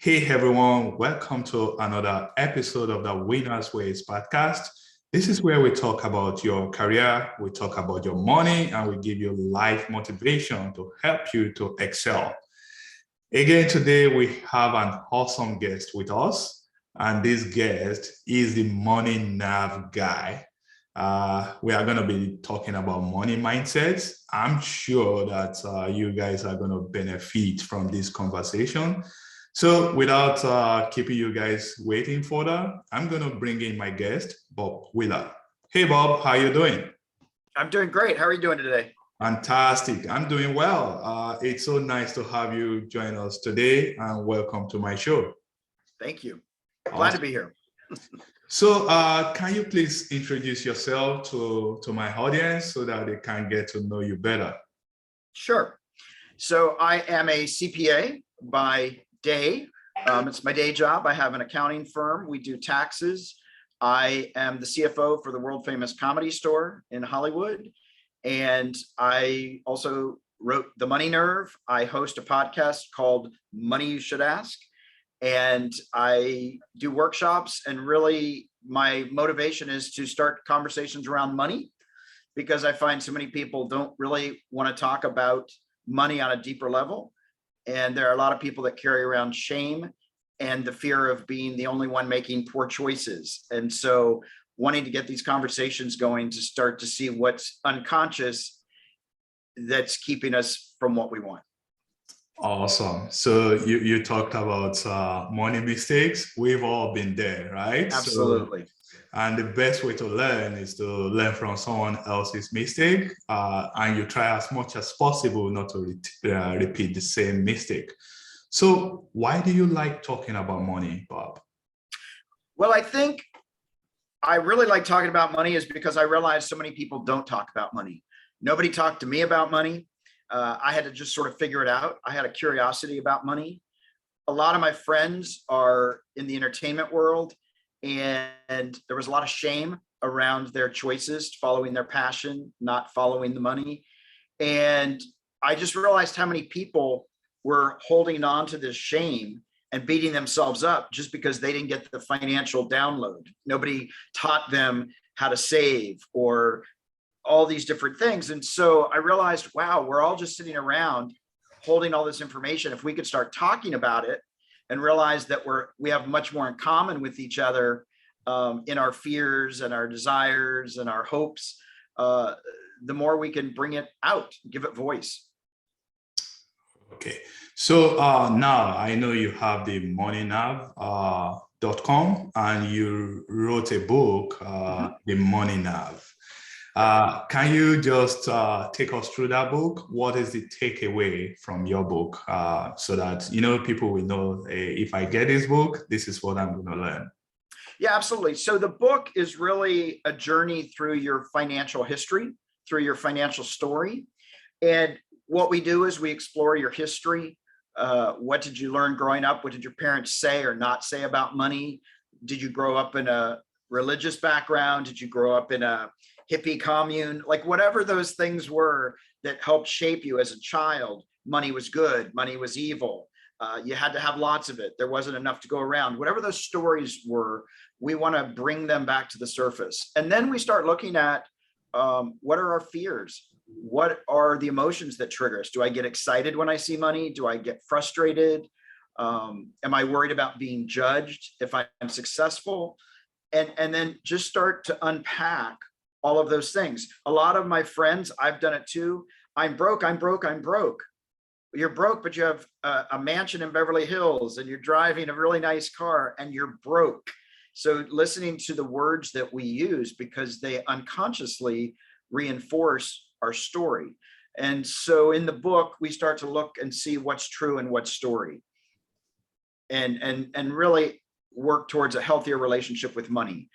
Hey everyone, welcome to another episode of the Winners Ways podcast. This is where we talk about your career, we talk about your money, and we give you life motivation to help you to excel. Again, today we have an awesome guest with us, and this guest is the money nav guy. We are going to be talking about money mindsets. I'm sure that you guys are going to benefit from this conversation. So without keeping you guys waiting further, I'm going to bring in my guest, Bob Wheeler. Hey, Bob, how you doing? I'm doing great. How are you doing today? Fantastic. I'm doing well. It's so nice to have you join us today, and welcome to my show. Thank you. Awesome. Glad to be here. So can you please introduce yourself to my audience so that they can get to know you better? Sure. So I am a CPA by day. It's my day job. I have an accounting firm. We do taxes. I am the CFO for the world famous Comedy Store in Hollywood. And I also wrote The Money Nerve. I host a podcast called Money You Should Ask. And I do workshops, and really my motivation is to start conversations around money, because I find so many people don't really want to talk about money on a deeper level. And there are a lot of people that carry around shame and the fear of being the only one making poor choices. And so wanting to get these conversations going to start to see what's unconscious that's keeping us from what we want. Awesome. So you talked about money mistakes. We've all been there, right? Absolutely. And the best way to learn is to learn from someone else's mistake, and you try as much as possible not to repeat the same mistake. So why do you like talking about money, Bob? Well, I think I really like talking about money is because I realize so many people don't talk about money. Nobody talked to me about money. I had to just sort of figure it out. I had a curiosity about money. A lot of my friends are in the entertainment world, and there was a lot of shame around their choices, following their passion, not following the money. And I just realized how many people were holding on to this shame and beating themselves up just because they didn't get the financial download. Nobody taught them how to save or all these different things. And so I realized, wow, we're all just sitting around holding all this information. If we could start talking about it and realize that we have much more in common with each other in our fears and our desires and our hopes, the more we can bring it out, give it voice. Okay. So now I know you have the moneynav.com, and you wrote a book, The Money Nav. Can you just take us through that book? What is the takeaway from your book, so that people will know, if I get this book, this is what I'm going to learn? Yeah, absolutely. So the book is really a journey through your financial history, through your financial story. And what we do is we explore your history. What did you learn growing up? What did your parents say or not say about money? Did you grow up in a religious background? Did you grow up in a hippie commune? Like whatever those things were that helped shape you as a child. Money was good, money was evil. You had to have lots of it. There wasn't enough to go around. Whatever those stories were, we want to bring them back to the surface. And then we start looking at what are our fears? What are the emotions that trigger us? Do I get excited when I see money? Do I get frustrated? Am I worried about being judged if I'm successful? And then just start to unpack all of those things. A lot of my friends, I've done it too. I'm broke, I'm broke, I'm broke. You're broke, but you have a mansion in Beverly Hills and you're driving a really nice car and you're broke. So listening to the words that we use, because they unconsciously reinforce our story. And so in the book, we start to look and see what's true and what's story, and really work towards a healthier relationship with money,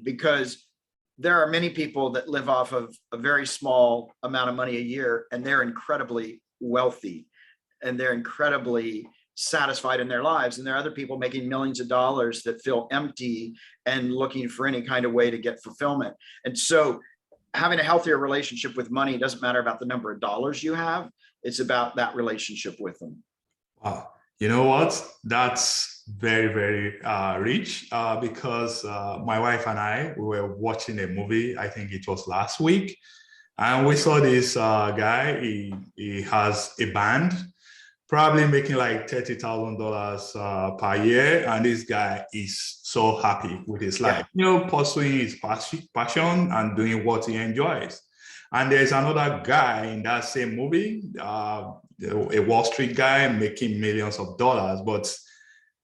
because there are many people that live off of a very small amount of money a year, and they're incredibly wealthy and they're incredibly satisfied in their lives. And there are other people making millions of dollars that feel empty and looking for any kind of way to get fulfillment. And so having a healthier relationship with money doesn't matter about the number of dollars you have. It's about that relationship with them. Wow. You know what? That's very, very rich because my wife and I, we were watching a movie, I think it was last week, and we saw this guy. He has a band, probably making like $30,000 per year. And this guy is so happy with his life, pursuing his passion and doing what he enjoys. And there's another guy in that same movie, a Wall Street guy making millions of dollars. But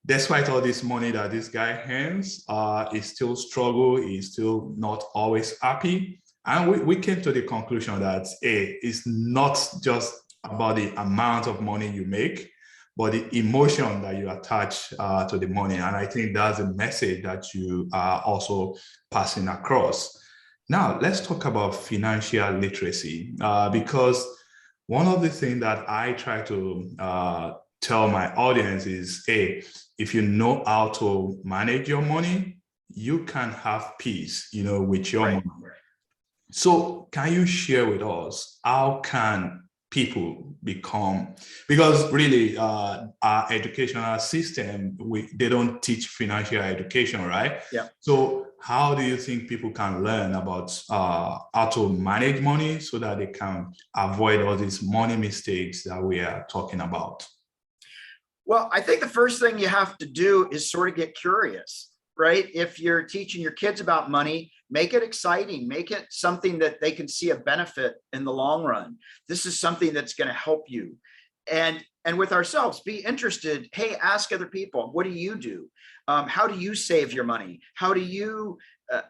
despite all this money that this guy earns, he still struggles. He's still not always happy. And we came to the conclusion that, hey, it's not just about the amount of money you make, but the emotion that you attach to the money. And I think that's a message that you are also passing across. Now, let's talk about financial literacy, because one of the things that I try to tell my audience is, hey, if you know how to manage your money, you can have peace, with your money. So can you share with us, how can people become, because really our educational system, they don't teach financial education, right? Yeah. So how do you think people can learn about how to manage money so that they can avoid all these money mistakes that we are talking about? Well, I think the first thing you have to do is sort of get curious, right? If you're teaching your kids about money, make it exciting, make it something that they can see a benefit in the long run. This is something that's going to help you. And with ourselves, be interested. Hey, ask other people, what do you do? How do you save your money? How do you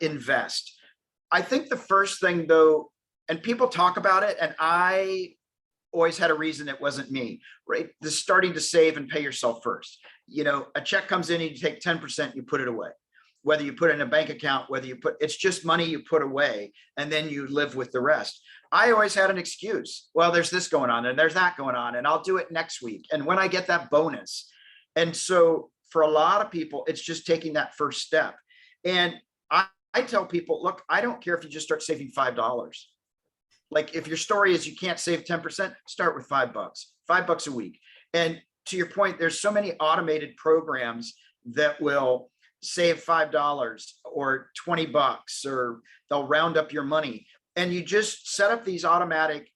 invest? I think the first thing though, and people talk about it, and I always had a reason it wasn't me, right? The starting to save and pay yourself first. A check comes in and you take 10%, you put it away. Whether you put it in a bank account, it's just money you put away and then you live with the rest. I always had an excuse. Well, there's this going on and there's that going on and I'll do it next week. And when I get that bonus. And so for a lot of people, it's just taking that first step. And I tell people, look, I don't care if you just start saving $5. Like if your story is you can't save 10%, start with $5, $5 a week. And to your point, there's so many automated programs that will save $5 or $20, or they'll round up your money. And you just set up these automatic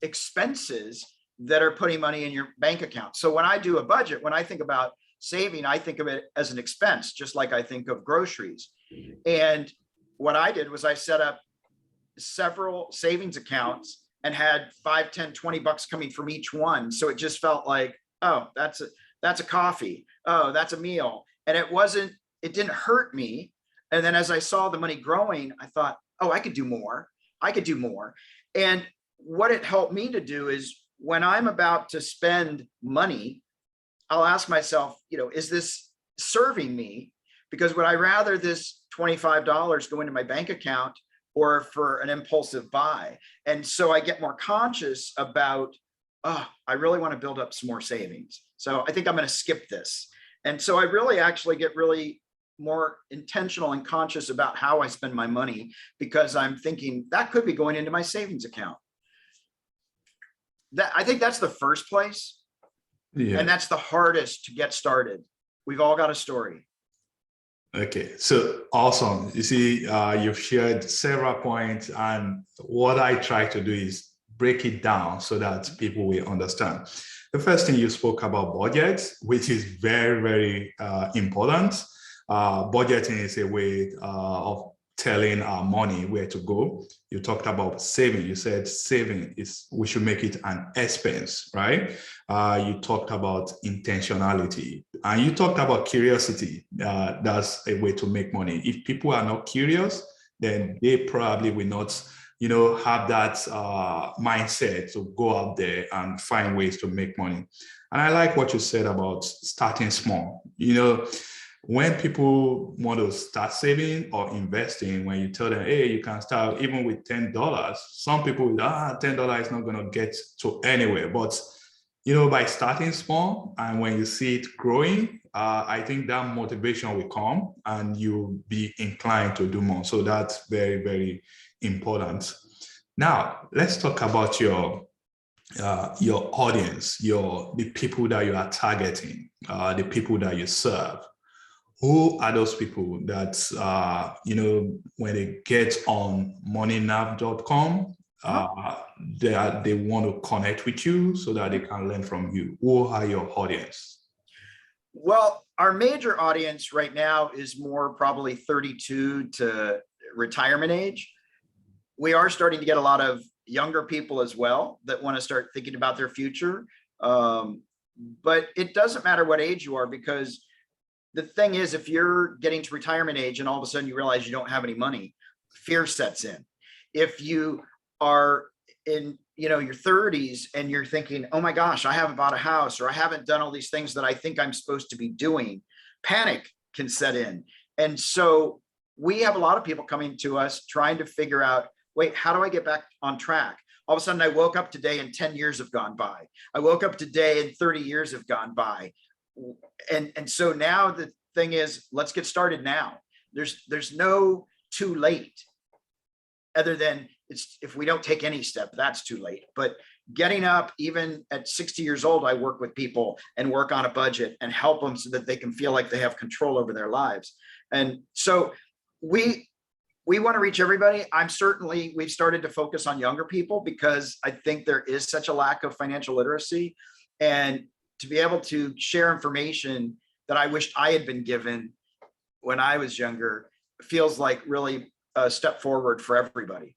expenses that are putting money in your bank account. So when I do a budget, when I think about saving, I think of it as an expense, just like I think of groceries. And what I did was I set up several savings accounts and had $5, $10, $20 coming from each one. So it just felt like, oh, that's a coffee. Oh, that's a meal. And it didn't hurt me. And then as I saw the money growing, I thought, oh, I could do more. I could do more. And what it helped me to do is when I'm about to spend money, I'll ask myself, is this serving me? Because would I rather this $25 go into my bank account or for an impulsive buy? And so I get more conscious about, oh, I really want to build up some more savings. So I think I'm going to skip this. And so I really actually get really more intentional and conscious about how I spend my money, because I'm thinking that could be going into my savings account. I think that's the first place. Yeah. And that's the hardest to get started. We've all got a story. Okay, so awesome. You see, you've shared several points, and what I try to do is break it down so that people will understand. The first thing you spoke about budgets, which is very, very important. Budgeting is a way of telling our money where to go. You talked about saving. You said saving we should make it an expense, right? You talked about intentionality, and you talked about curiosity. That's a way to make money. If people are not curious, then they probably will not, have that mindset to go out there and find ways to make money. And I like what you said about starting small. When people want to start saving or investing, when you tell them, hey, you can start even with $10, some people will, $10 is not going to get to anywhere. But, by starting small, and when you see it growing, I think that motivation will come and you'll be inclined to do more. So that's very, very important. Now, let's talk about your your audience, the people that you are targeting, the people that you serve. Who are those people that, when they get on moneynav.com, they want to connect with you so that they can learn from you? Who are your audience? Well, our major audience right now is more probably 32 to retirement age. We are starting to get a lot of younger people as well that want to start thinking about their future. But it doesn't matter what age you are, because the thing is, if you're getting to retirement age and all of a sudden you realize you don't have any money, fear sets in. If you are in your 30s and you're thinking, oh my gosh, I haven't bought a house, or I haven't done all these things that I think I'm supposed to be doing, panic can set in. And so we have a lot of people coming to us trying to figure out, wait, how do I get back on track? All of a sudden I woke up today and 10 years have gone by. I woke up today and 30 years have gone by. And so now the thing is, let's get started now. There's no too late, other than if we don't take any step, that's too late. But getting up, even at 60 years old, I work with people and work on a budget and help them so that they can feel like they have control over their lives. And so we want to reach everybody. We've started to focus on younger people because I think there is such a lack of financial literacy, and to be able to share information that I wished I had been given when I was younger feels like really a step forward for everybody.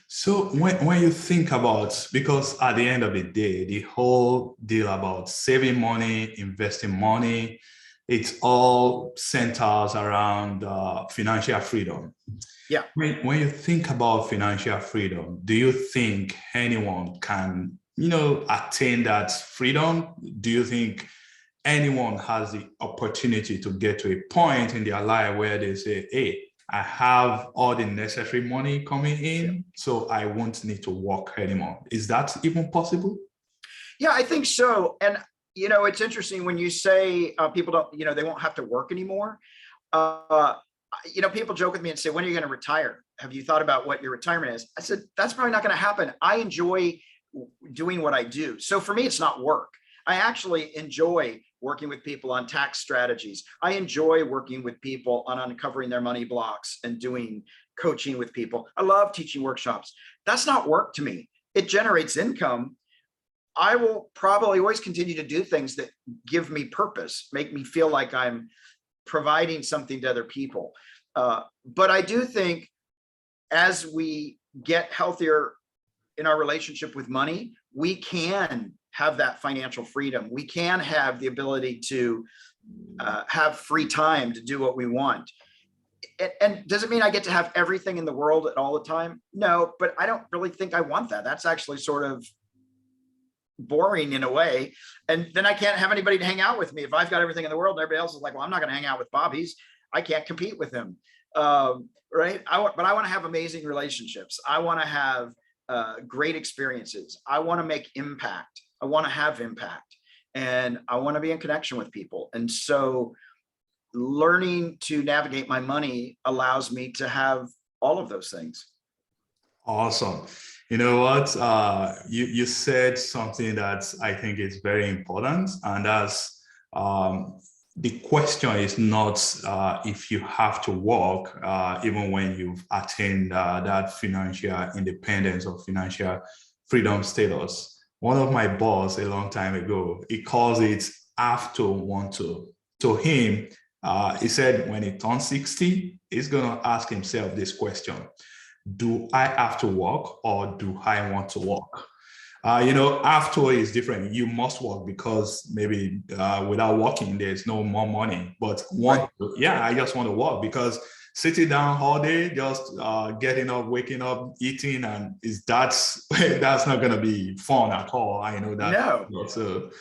So when you think about, because at the end of the day, the whole deal about saving money, investing money, it's all centers around financial freedom. Yeah. When you think about financial freedom, do you think anyone can, attain that freedom? Do you think anyone has the opportunity to get to a point in their life where they say, hey, I have all the necessary money coming in, so I won't need to work anymore? Is that even possible? Yeah, I think so. And, it's interesting when you say people don't, they won't have to work anymore. People joke with me and say, when are you going to retire? Have you thought about what your retirement is? I said, that's probably not going to happen. I enjoy doing what I do. So for me, it's not work. I actually enjoy working with people on tax strategies. I enjoy working with people on uncovering their money blocks and doing coaching with people. I love teaching workshops. That's not work to me. It generates income. I will probably always continue to do things that give me purpose, make me feel like I'm providing something to other people. But I do think as we get healthier in our relationship with money, we can have that financial freedom. We can have the ability to have free time to do what we want. And does it mean I get to have everything in the world at all the time? No, but I don't really think I want that. That's actually sort of boring in a way. And then I can't have anybody to hang out with me. If I've got everything in the world and everybody else is like, well, I'm not going to hang out with Bob. I can't compete with him. Right. But I want to have amazing relationships. I want to have great experiences. I want to make impact. I want to have impact, and I want to be in connection with people. And so learning to navigate my money allows me to have all of those things. Awesome. You know what? You said something that I think is very important, and that's the question is not if you have to work, even when you've attained that financial independence or financial freedom status. One of my boss a long time ago, he calls it have to want to. To him, he said when he turns 60, he's going to ask himself this question: do I have to work or do I want to work? After is different. You must work because maybe without working, there's no more money. But I just want to work because sitting down all day, just getting up, waking up, eating, and that's not going to be fun at all. I know that. No. So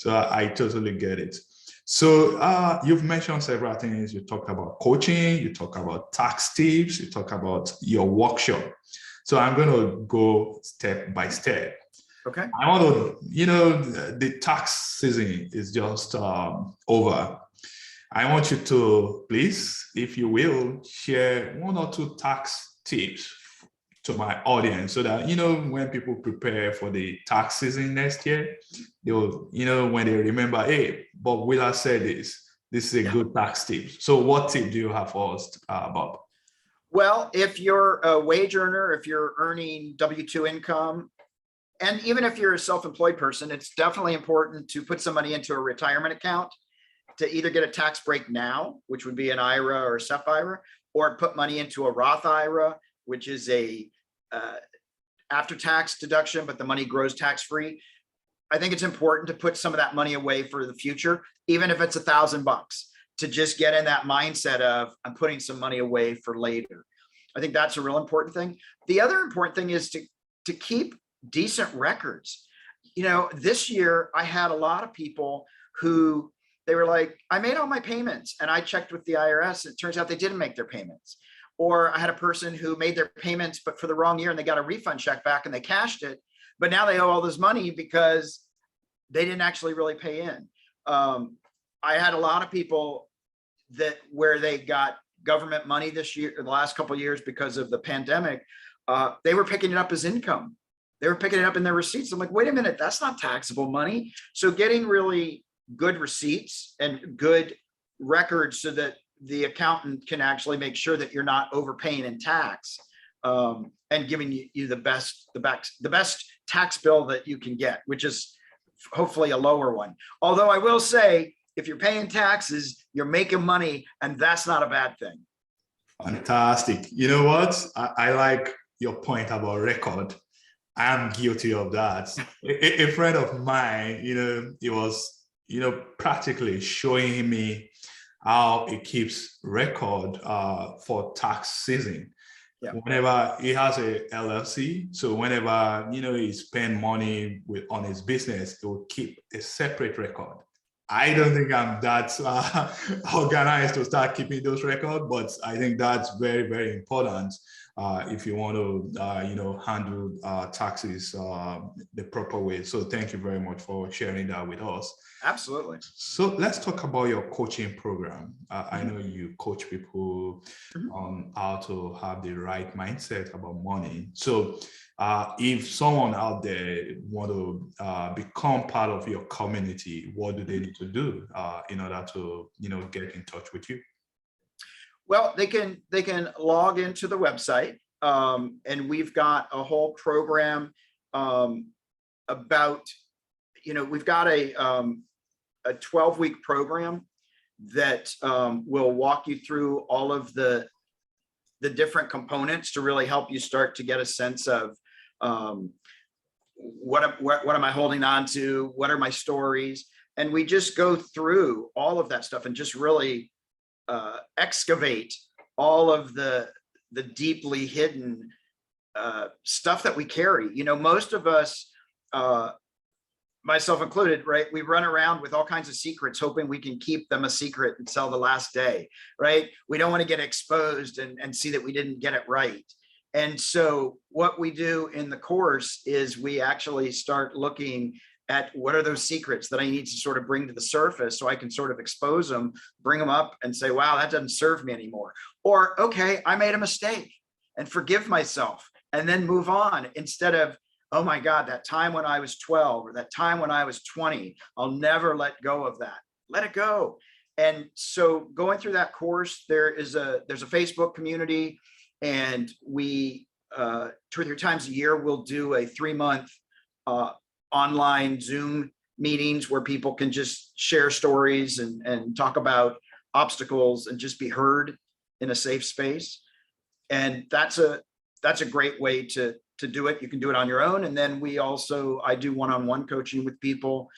I totally get it. So you've mentioned several things. You talked about coaching, you talk about tax tips, you talk about your workshop. So I'm going to go step by step. Okay. I want to, the tax season is just over. I want you to please, if you will, share one or two tax tips to my audience so that, when people prepare for the tax season next year, they'll, when they remember, hey, Bob Wheeler said this is a good tax tip. So what tip do you have for us, Bob? Well, if you're a wage earner, if you're earning W-2 income, and even if you're a self-employed person, it's definitely important to put some money into a retirement account to either get a tax break now, which would be an IRA or a SEP IRA, or put money into a Roth IRA, which is a after-tax deduction, but the money grows tax-free. I think it's important to put some of that money away for the future, even if it's $1,000, to just get in that mindset of I'm putting some money away for later. I think that's a real important thing. The other important thing is to keep decent records. This year I had a lot of people who they were like, I made all my payments, and I checked with the IRS. It turns out they didn't make their payments. Or I had a person who made their payments, but for the wrong year, and they got a refund check back and they cashed it. But now they owe all this money because they didn't actually really pay in. I had a lot of people where they got government money this year, the last couple of years, because of the pandemic. They were picking it up as income. They were picking it up in their receipts. I'm like, wait a minute, that's not taxable money. So getting really good receipts and good records so that the accountant can actually make sure that you're not overpaying in tax, and giving you the best tax bill that you can get, which is hopefully a lower one. Although I will say, if you're paying taxes, you're making money, and that's not a bad thing. Fantastic. You know what? I like your point about record. I'm guilty of that. A friend of mine, he was, practically showing me how he keeps record for tax season. Yeah. Whenever he has a LLC, so whenever, he spend money on his business, he will keep a separate record. I don't think I'm that organized to start keeping those records, but I think that's very, very important if you want to, handle taxes the proper way. So thank you very much for sharing that with us. Absolutely. So let's talk about your coaching program. I know you coach people on how to have the right mindset about money. So if someone out there want to become part of your community, what do they need to do in order to, get in touch with you? Well, they can log into the website, and we've got a whole program about, we've got a 12-week program that will walk you through all of the different components to really help you start to get a sense of what am I holding on to? What are my stories? And we just go through all of that stuff and just really excavate all of the deeply hidden stuff that we carry. Most of us, myself included, right? We run around with all kinds of secrets, hoping we can keep them a secret until the last day, right? We don't want to get exposed and see that we didn't get it right. And so what we do in the course is we actually start looking at what are those secrets that I need to sort of bring to the surface so I can sort of expose them, bring them up and say, wow, that doesn't serve me anymore. Or, okay, I made a mistake, and forgive myself and then move on, instead of, oh my God, that time when I was 12 or that time when I was 20, I'll never let go of that. Let it go. And so going through that course, there's a Facebook community, and we 2 or 3 times a year, we'll do a 3-month online Zoom meetings where people can just share stories and talk about obstacles and just be heard in a safe space. And that's a great way to do it. You can do it on your own. And then I do one-on-one coaching with people.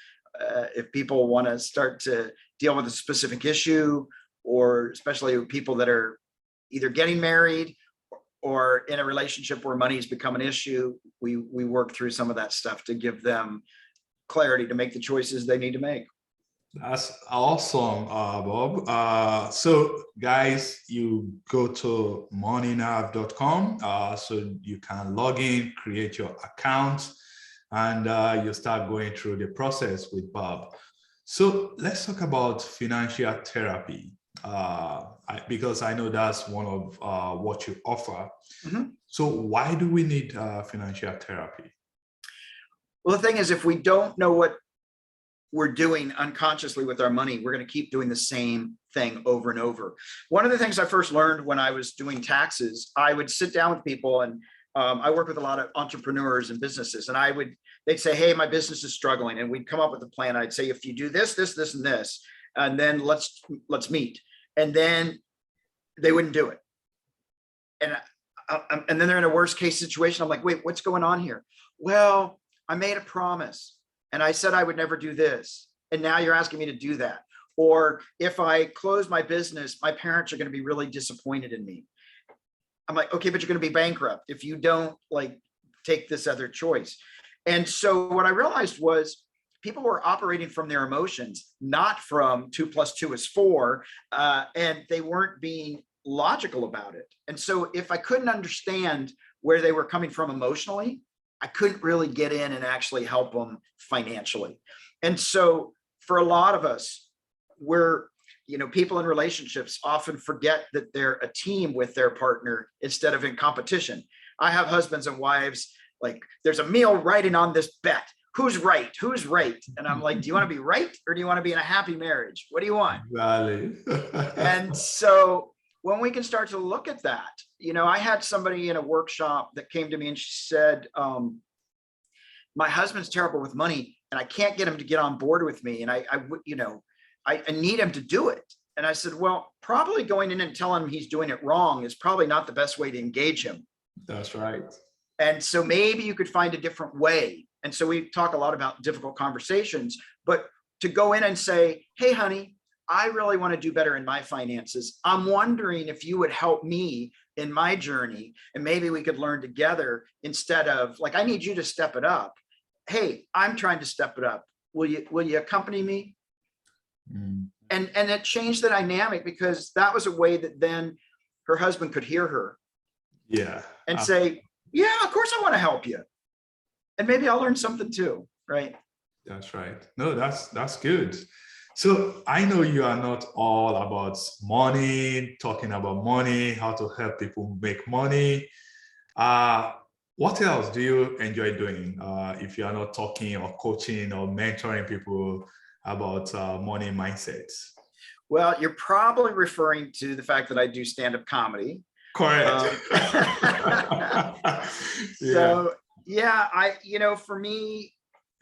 If people want to start to deal with a specific issue, or especially people that are either getting married or in a relationship where money has become an issue, we work through some of that stuff to give them clarity to make the choices they need to make. That's awesome, Bob. So guys, you go to moneynav.com so you can log in, create your account, and you start going through the process with Bob. So let's talk about financial therapy. because I know that's one of what you offer. Mhm. So why do we need financial therapy? Well, the thing is, if we don't know what we're doing unconsciously with our money, we're going to keep doing the same thing over and over. One of the things I first learned when I was doing taxes, I would sit down with people, and I work with a lot of entrepreneurs and businesses, and they'd say, hey, my business is struggling. And we'd come up with a plan. I'd say, if you do this, this, this, and this, and then let's meet. And then they wouldn't do it. And then they're in a worst case situation. I'm like, wait, what's going on here? Well, I made a promise and I said I would never do this, and now you're asking me to do that. Or if I close my business, my parents are going to be really disappointed in me. I'm like, okay, but you're going to be bankrupt if you don't like take this other choice. And so what I realized was people were operating from their emotions, not from 2 + 2 is 4, and they weren't being logical about it. And so if I couldn't understand where they were coming from emotionally, I couldn't really get in and actually help them financially. And so for a lot of us, people in relationships often forget that they're a team with their partner instead of in competition. I have husbands and wives, like there's a meal riding on this bet. Who's right? Who's right? And I'm like, do you want to be right, or do you want to be in a happy marriage? What do you want? Exactly. And so when we can start to look at that, I had somebody in a workshop that came to me and she said, my husband's terrible with money and I can't get him to get on board with me. And I need him to do it. And I said, well, probably going in and telling him he's doing it wrong is probably not the best way to engage him. That's right. And so maybe you could find a different way. And so we talk a lot about difficult conversations, but to go in and say, hey, honey, I really want to do better in my finances. I'm wondering if you would help me in my journey, and maybe we could learn together instead of like, I need you to step it up. Hey, I'm trying to step it up. Will you accompany me? Mm. And it changed the dynamic, because that was a way that then her husband could hear her. Yeah. And say, yeah, of course I want to help you. And maybe I'll learn something too. Right. That's right. No, that's good. So I know you are not all about money, talking about money, how to help people make money. What else do you enjoy doing if you are not talking or coaching or mentoring people about money mindsets? Well, you're probably referring to the fact that I do stand-up comedy. Correct. So yeah, for me,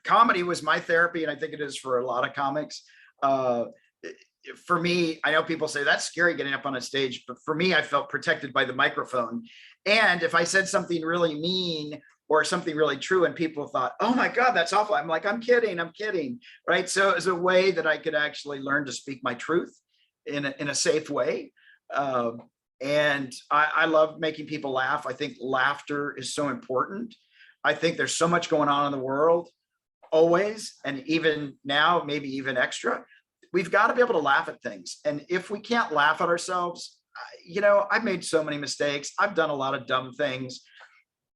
comedy was my therapy, and I think it is for a lot of comics. For me, I know people say that's scary getting up on a stage, but for me, I felt protected by the microphone. And if I said something really mean or something really true and people thought, oh my God, that's awful, I'm like, I'm kidding, right? So it was a way that I could actually learn to speak my truth in a safe way. And I love making people laugh. I think laughter is so important. I think there's so much going on in the world always, and even now, maybe even extra. We've got to be able to laugh at things. And if we can't laugh at ourselves, I've made so many mistakes. I've done a lot of dumb things.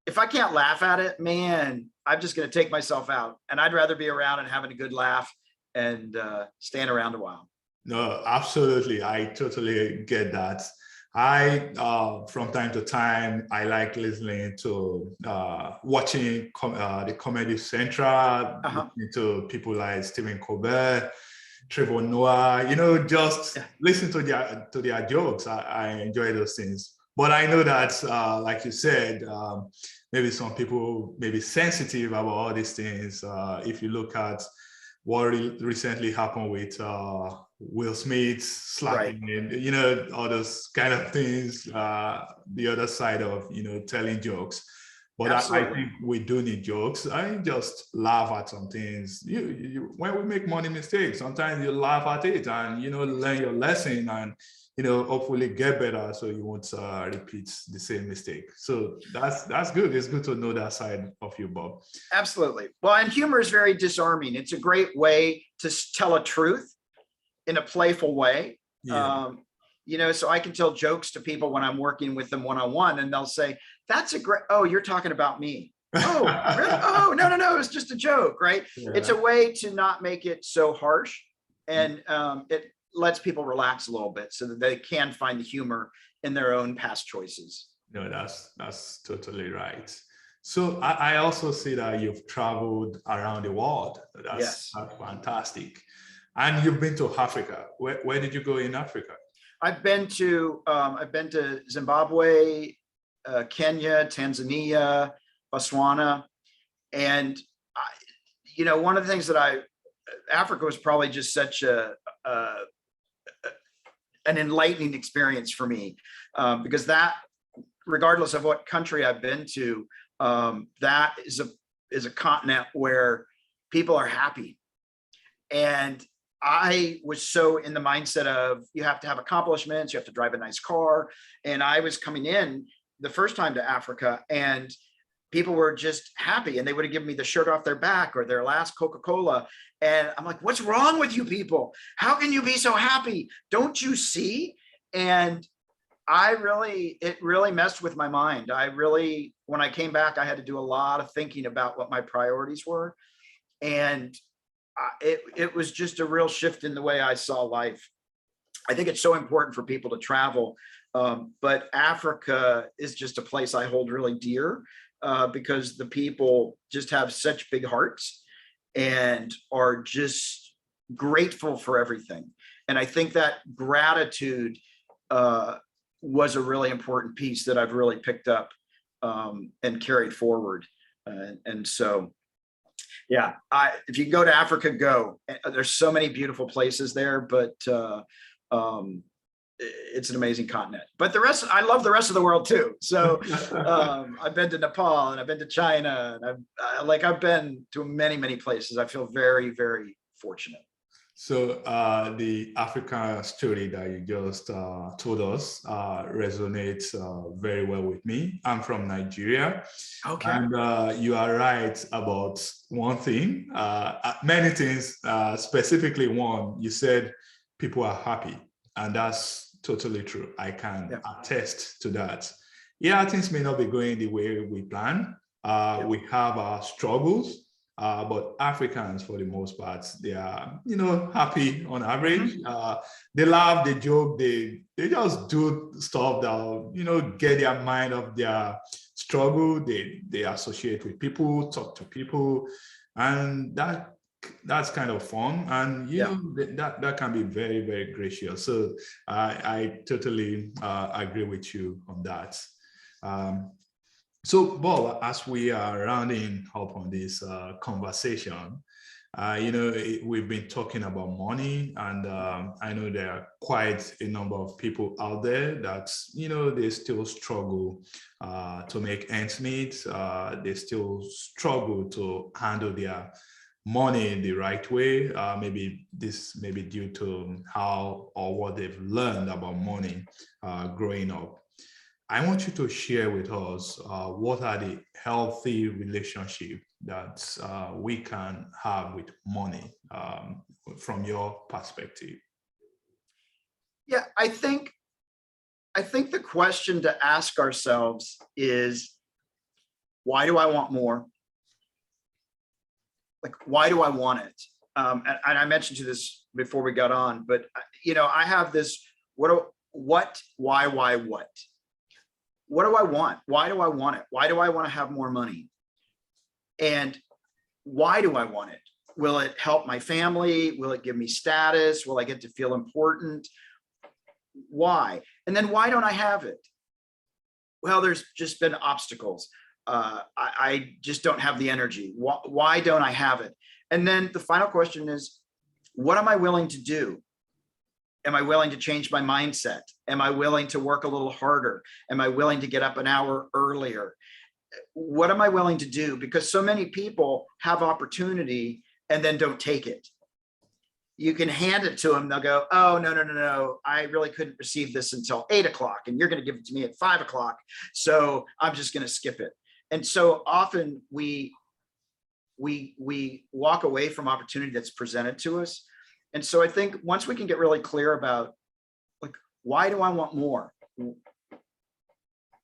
If I can't laugh at it, man, I'm just going to take myself out. And I'd rather be around and having a good laugh and stand around a while. No, absolutely. I totally get that. From time to time, I like listening to, watching the Comedy Central, listening to people like Stephen Colbert, Trevor Noah, just listen to their jokes. I enjoy those things. But I know that, like you said, maybe some people may be sensitive about all these things. If you look at what recently happened with Will Smith slapping, right, and all those kind of things, the other side of telling jokes. But I think we do need jokes. I just laugh at some things. When we make money mistakes, sometimes you laugh at it and learn your lesson and hopefully get better so you won't repeat the same mistake. So that's good. It's good to know that side of you, Bob. Absolutely. Well, and humor is very disarming. It's a great way to tell a truth in a playful way. Yeah. So I can tell jokes to people when I'm working with them one-on-one, and they'll say, that's a great, oh, you're talking about me. Oh, really? Oh, no, it's just a joke, right? Yeah. It's a way to not make it so harsh. And lets people relax a little bit so that they can find the humor in their own past choices. No, that's totally right. So I also see that you've traveled around the world. Yes. That's fantastic. And you've been to Africa. Where did you go in Africa? I've been to Zimbabwe, Kenya, Tanzania, Botswana, and one of the things that Africa was probably just such an enlightening experience for me, because that, regardless of what country I've been to, that is a continent where people are happy. And I was so in the mindset of you have to have accomplishments, you have to drive a nice car. And I was coming in the first time to Africa, and people were just happy, and they would have given me the shirt off their back or their last Coca-Cola. And I'm like, what's wrong with you people? How can you be so happy? Don't you see? And it really messed with my mind. When I came back, I had to do a lot of thinking about what my priorities were. And it was just a real shift in the way I saw life. I think it's so important for people to travel. But Africa is just a place I hold really dear, because the people just have such big hearts and are just grateful for everything. And I think that gratitude was a really important piece that I've really picked up and carried forward. And so, yeah, if you go to Africa, go. There's so many beautiful places there, but it's an amazing continent. But I love the rest of the world too. So I've been to Nepal, and I've been to China, and I've been to many, many places. I feel very, very fortunate. So the Africa story that you just told us resonates very well with me. I'm from Nigeria. Okay. And you are right about one thing, many things, specifically one, you said people are happy, and that's totally true. I can attest to that. Yeah, things may not be going the way we plan. We have our struggles. But Africans, for the most part, they are, happy on average. They laugh, they joke, they just do stuff that, get their mind off their struggle. They associate with people, talk to people, and that's kind of fun. And that can be very, very gracious. So I totally agree with you on that. So, Bob, as we are rounding up on this conversation, we've been talking about money, and I know there are quite a number of people out there that, they still struggle to make ends meet. They still struggle to handle their money the right way. Maybe this may be due to how or what they've learned about money growing up. I want you to share with us what are the healthy relationships that we can have with money from your perspective. Yeah, I think the question to ask ourselves is, why do I want more? Like, why do I want it? And I mentioned to this before we got on, but I have this, why, what? What do I want? Why do I want it? Why do I want to have more money? And why do I want it? Will it help my family? Will it give me status? Will I get to feel important? Why? And then why don't I have it? Well, there's just been obstacles. I just don't have the energy. Why don't I have it? And then the final question is, what am I willing to do? Am I willing to change my mindset? Am I willing to work a little harder? Am I willing to get up an hour earlier? What am I willing to do? Because so many people have opportunity and then don't take it. You can hand it to them. They'll go, oh, no. I really couldn't receive this until 8 o'clock, and you're going to give it to me at 5 o'clock. So I'm just going to skip it. And so often we walk away from opportunity that's presented to us. And so I think once we can get really clear about, like, why do I want more?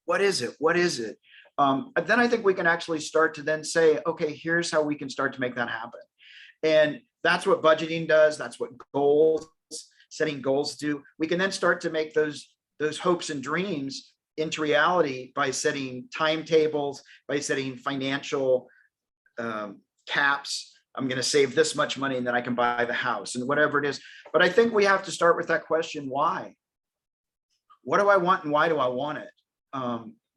What is it? What is it? Then I think we can actually start to then say, okay, here's how we can start to make that happen. And that's what budgeting does. That's what goals setting goals do, we can then start to make those hopes and dreams into reality by setting timetables, by setting financial caps. I'm going to save this much money and then I can buy the house and whatever it is. But I think we have to start with that question, why? What do I want and why do I want it?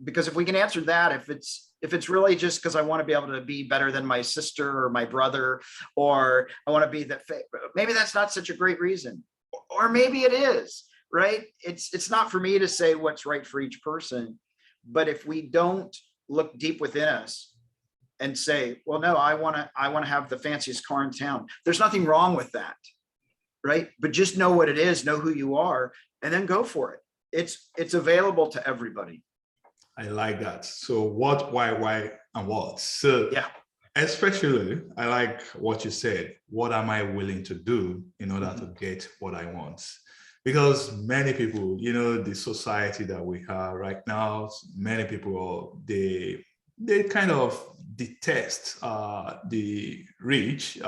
Because if we can answer that, if it's really just because I want to be able to be better than my sister or my brother, or I want to be that, maybe that's not such a great reason, or maybe it is, right? It's not for me to say what's right for each person, but if we don't look deep within us and say, well, no, I want to have the fanciest car in town. There's nothing wrong with that, right? But just know what it is, know who you are, and then go for it. It's available to everybody. I like that. So what, why, and what? So yeah, especially, I like what you said. What am I willing to do in order to get what I want? Because many people, the society that we have right now, many people, they kind of detest the rich,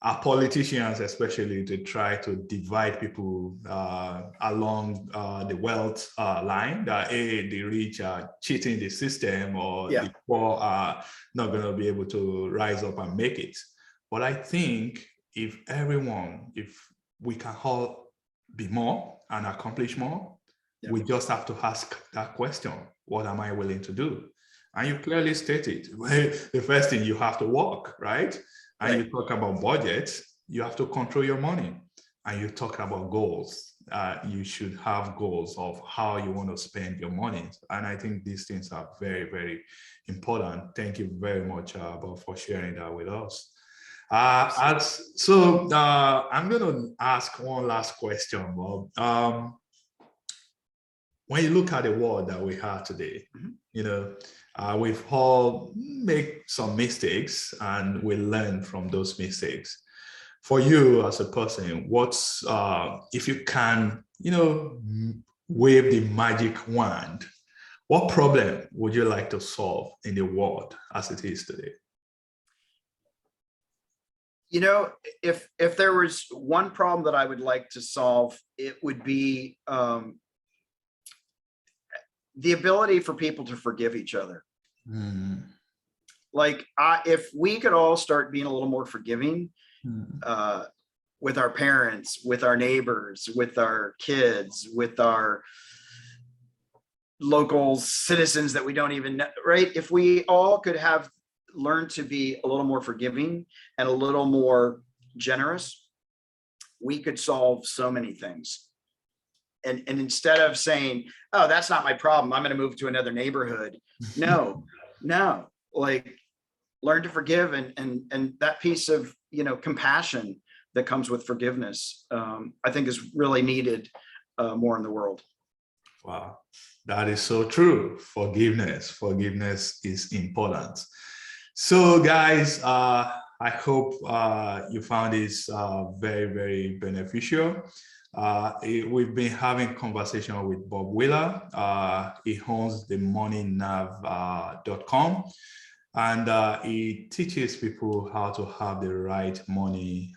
our politicians especially, to try to divide people along the wealth line, that the rich are cheating the system, or the poor are not going to be able to rise up and make it. But I think if we can all be more and accomplish more, we just have to ask that question, what am I willing to do? And you clearly stated, the first thing, you have to work, right? And you talk about budget, you have to control your money. And you talk about goals. You should have goals of how you want to spend your money. And I think these things are very, very important. Thank you very much, Bob, for sharing that with us. I'm going to ask one last question, Bob. When you look at the world that we have today, we've all made some mistakes and we learn from those mistakes. For you as a person, what's, if you can, wave the magic wand, what problem would you like to solve in the world as it is today? If there was one problem that I would like to solve, it would be the ability for people to forgive each other. Like, if we could all start being a little more forgiving with our parents, with our neighbors, with our kids, with our local citizens that we don't even know, right? If we all could have learned to be a little more forgiving and a little more generous, we could solve so many things. And instead of saying, oh, that's not my problem, I'm going to move to another neighborhood. No, like, learn to forgive, and that piece of, compassion that comes with forgiveness, I think is really needed more in the world. Wow, that is so true. Forgiveness is important. So guys, I hope you found this very, very beneficial. We've been having conversation with Bob Wheeler. He owns the moneynerve.com, and he teaches people how to have the right money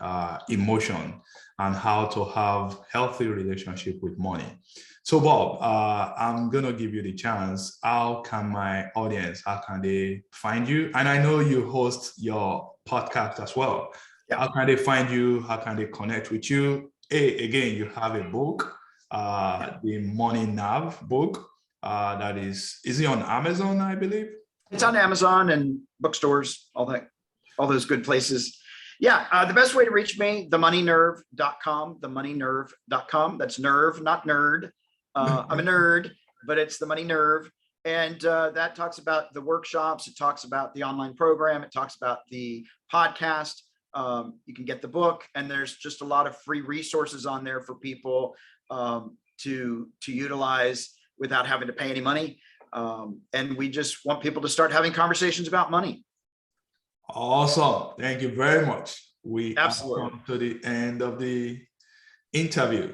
emotion and how to have healthy relationship with money. So Bob, I'm gonna give you the chance. How can my audience, how can they find you? And I know you host your podcast as well. Yeah. How can they find you? How can they connect with you? Again, you have a book, the Money Nerve book. That is it on Amazon, I believe? It's on Amazon and bookstores, all those good places. Yeah, the best way to reach me, themoneynerve.com, themoneynerve.com. That's nerve, not nerd. I'm a nerd, but it's the Money Nerve. And that talks about the workshops. It talks about the online program. It talks about the podcast. You can get the book, and there's just a lot of free resources on there for people to utilize without having to pay any money. And we just want people to start having conversations about money. Awesome. Thank you very much. We Absolutely have come to the end of the interview.